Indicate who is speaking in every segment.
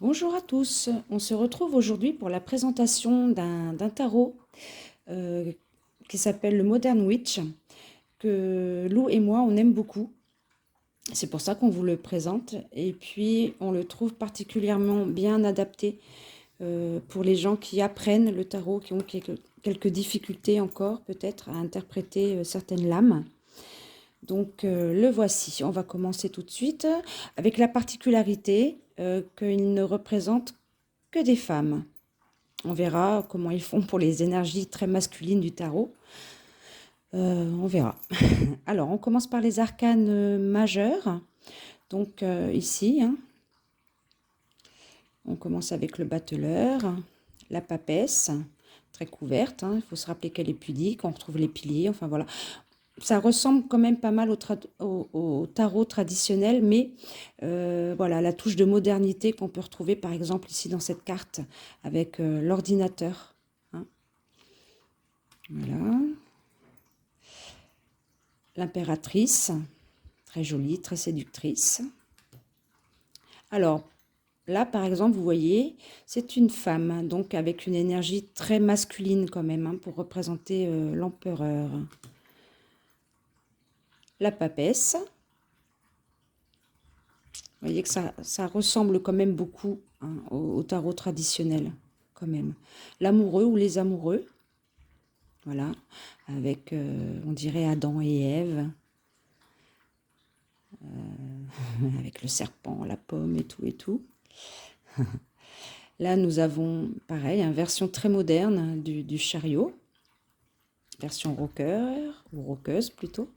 Speaker 1: Bonjour à tous, on se retrouve aujourd'hui pour la présentation d'un tarot euh, qui s'appelle le Modern Witch, que Lou et moi on aime beaucoup. C'est pour ça qu'on vous le présente et puis on le trouve particulièrement bien adapté pour les gens qui apprennent le tarot, qui ont quelques difficultés encore peut-être à interpréter certaines lames. Donc le voici, on va commencer tout de suite avec la particularité qu'il ne représente que des femmes. On verra comment ils font pour les énergies très masculines du tarot. On verra. Alors, on commence par les arcanes majeurs. Donc ici, hein, on commence avec le battleur, la papesse, très couverte. Hein, il faut se rappeler qu'elle est pudique. On retrouve les piliers. Enfin voilà. Ça ressemble quand même pas mal au tarot traditionnel, mais voilà, la touche de modernité qu'on peut retrouver par exemple ici dans cette carte avec l'ordinateur. Hein. Voilà. L'impératrice, très jolie, très séductrice. Alors, là, par exemple, vous voyez, c'est une femme, donc avec une énergie très masculine quand même, hein, pour représenter l'empereur. La papesse. Vous voyez que ça ressemble quand même beaucoup, hein, au tarot traditionnel, quand même. L'amoureux ou les amoureux, voilà, avec, on dirait, Adam et Ève, avec le serpent, la pomme et tout et tout. Là, nous avons, pareil, une version très moderne du chariot, version rocker, ou rockeuse plutôt.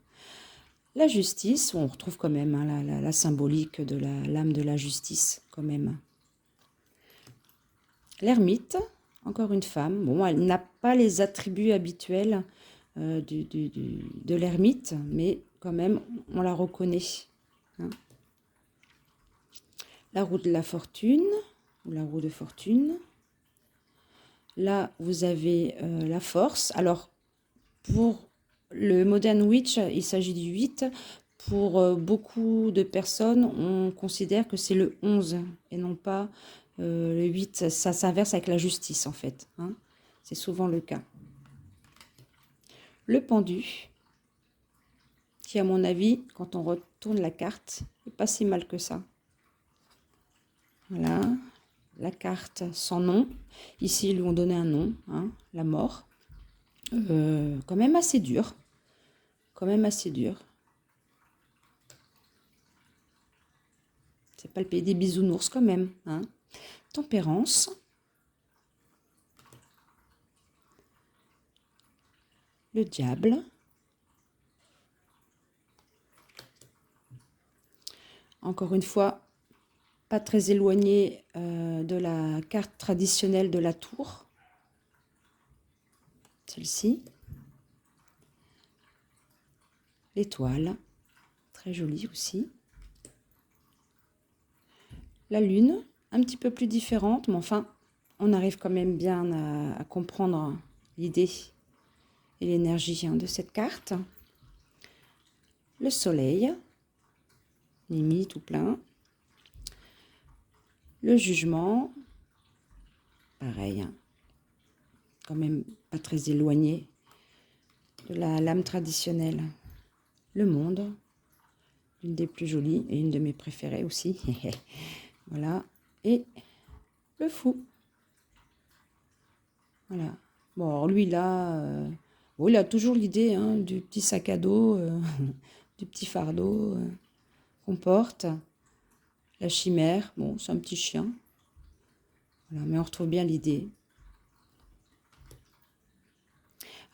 Speaker 1: La justice, on retrouve quand même, hein, la symbolique de la lame de la justice, quand même. L'ermite, encore une femme. Bon, elle n'a pas les attributs habituels de l'ermite, mais quand même, on la reconnaît. Hein. La roue de la fortune, ou la roue de fortune. Là, vous avez la force. Alors, pour le Modern Witch, il s'agit du 8. Pour beaucoup de personnes, on considère que c'est le 11 et non pas le 8. Ça s'inverse avec la justice, en fait. Hein. C'est souvent le cas. Le pendu, qui, à mon avis, quand on retourne la carte, n'est pas si mal que ça. Voilà. La carte sans nom. Ici, ils lui ont donné un nom, hein, la mort. Quand même assez dur. Quand même assez dur. C'est pas le pays des bisounours quand même. Hein. Tempérance. Le diable. Encore une fois, pas très éloigné de la carte traditionnelle de la tour. Celle-ci. L'étoile. Très jolie aussi. La lune, un petit peu plus différente, mais enfin, on arrive quand même bien à comprendre l'idée et l'énergie, hein, de cette carte. Le soleil, limite tout plein. Le jugement, pareil, hein, quand même pas très éloigné de la lame traditionnelle. Le monde, une des plus jolies et une de mes préférées aussi. Voilà. Et le fou. Voilà. Bon, alors lui là, bon, il a toujours l'idée, hein, du petit sac à dos, du petit fardeau qu'on porte. La chimère, bon, c'est un petit chien. Voilà, mais on retrouve bien l'idée.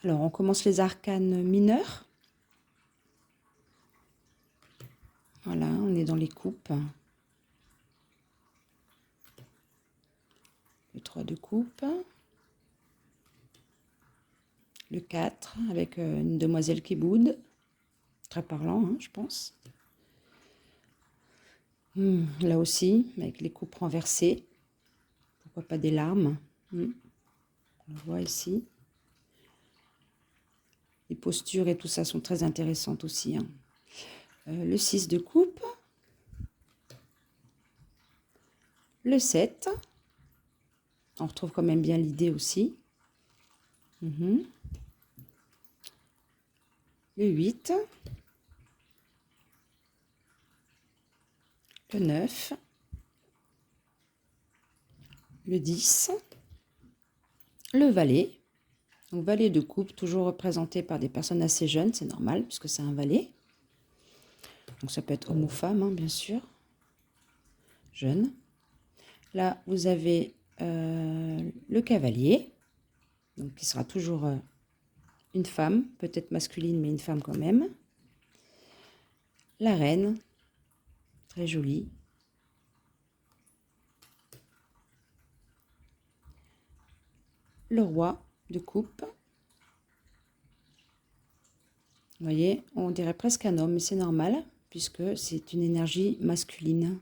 Speaker 1: Alors, on commence les arcanes mineurs. Voilà, on est dans les coupes. Le 3 de coupe. Le 4, avec une demoiselle qui boude. Très parlant, hein, je pense. Là aussi, avec les coupes renversées. Pourquoi pas des larmes. On le voit ici. Les postures et tout ça sont très intéressantes aussi. Hein. Le 6 de coupe. Le 7. On retrouve quand même bien l'idée aussi. Le 8. Le 9. Le 10. Le valet. Donc valet de coupe, toujours représenté par des personnes assez jeunes, c'est normal puisque c'est un valet. Donc ça peut être homme ou femme, hein, bien sûr. Jeune. Là, vous avez le cavalier, donc qui sera toujours une femme, peut-être masculine, mais une femme quand même. La reine, très jolie. Le roi de coupe. Vous voyez, on dirait presque un homme, mais c'est normal, puisque c'est une énergie masculine.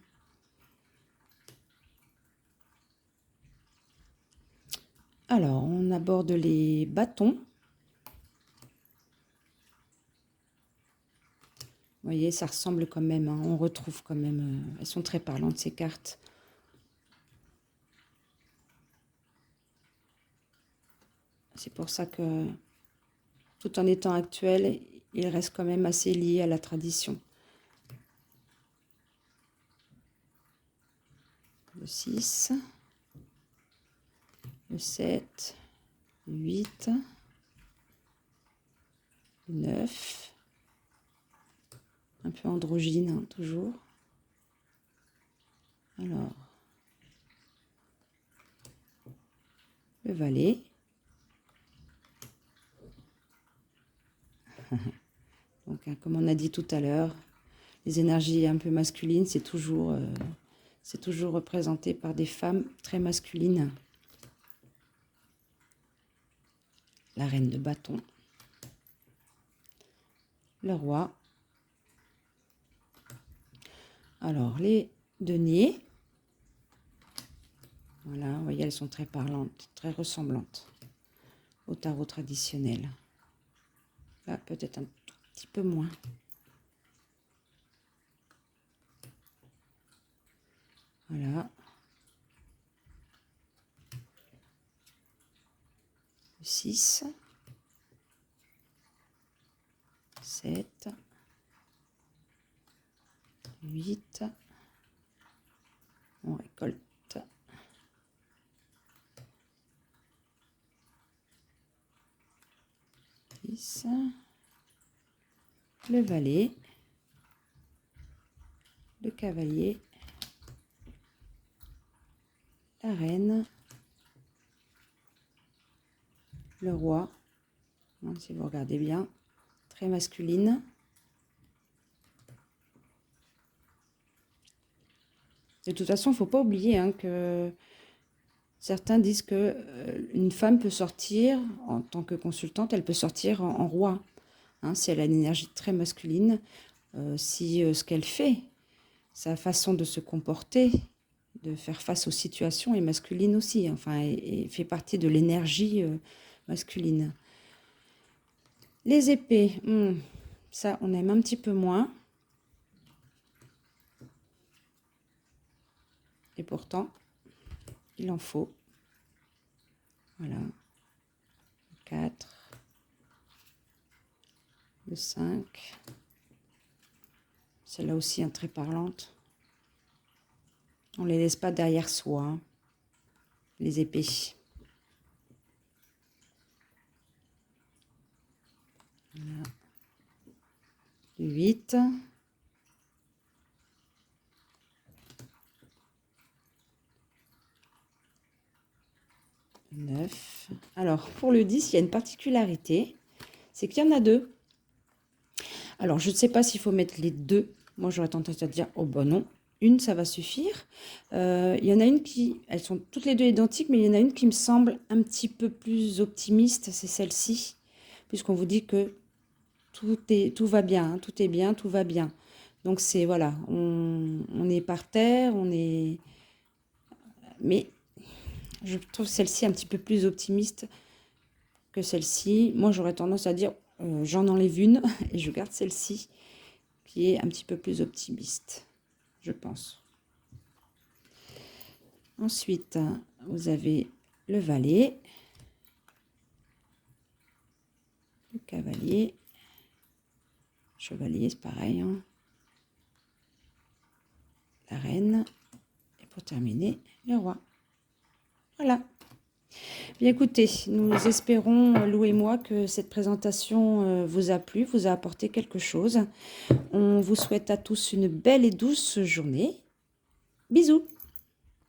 Speaker 1: Alors, on aborde les bâtons. Vous voyez, ça ressemble quand même, hein, on retrouve quand même, elles sont très parlantes ces cartes. C'est pour ça que, tout en étant actuel, il reste quand même assez lié à la tradition. Le 6, le 7, le 8, le 9, un peu androgyne, hein, toujours. Alors, le valet. Donc, hein, comme on a dit tout à l'heure, les énergies un peu masculines, c'est toujours représenté par des femmes très masculines. La reine de bâton. Le roi. Alors, les deniers. Voilà, vous voyez, elles sont très parlantes, très ressemblantes au tarot traditionnel. Là, peut-être un tout petit peu moins. Voilà. Le 6. 7. 8. On récolte. Le valet, le cavalier, la reine, le roi, si vous regardez bien, très masculine. De toute façon, il ne faut pas oublier hein, que certains disent que une femme peut sortir, en tant que consultante, elle peut sortir en roi. Hein, si elle a une énergie très masculine, si ce qu'elle fait, sa façon de se comporter, de faire face aux situations est masculine aussi, enfin, et fait partie de l'énergie masculine. Les épées, ça on aime un petit peu moins. Et pourtant, il en faut. Voilà. Le 4. Le 5. Celle-là aussi, hein, très parlante. On ne les laisse pas derrière soi, hein, les épées. Voilà. Le 8. Le 9. Alors, pour le 10, il y a une particularité. C'est qu'il y en a deux. Alors, je ne sais pas s'il faut mettre les deux. Moi, j'aurais tendance à dire, oh ben non, une, ça va suffire. Il y en a une qui, elles sont toutes les deux identiques, mais il y en a une qui me semble un petit peu plus optimiste, c'est celle-ci, puisqu'on vous dit que tout va bien, hein, tout est bien, tout va bien. Donc c'est, voilà, on est par terre, on est... Mais je trouve celle-ci un petit peu plus optimiste que celle-ci. Moi, j'aurais tendance à dire, j'en enlève une et je garde celle-ci, qui est un petit peu plus optimiste, je pense. Ensuite, vous avez le valet, le cavalier, chevalier, c'est pareil, hein. La reine, et pour terminer, le roi. Voilà. Bien écoutez, nous espérons, Lou et moi, que cette présentation vous a plu, vous a apporté quelque chose. On vous souhaite à tous une belle et douce journée. Bisous!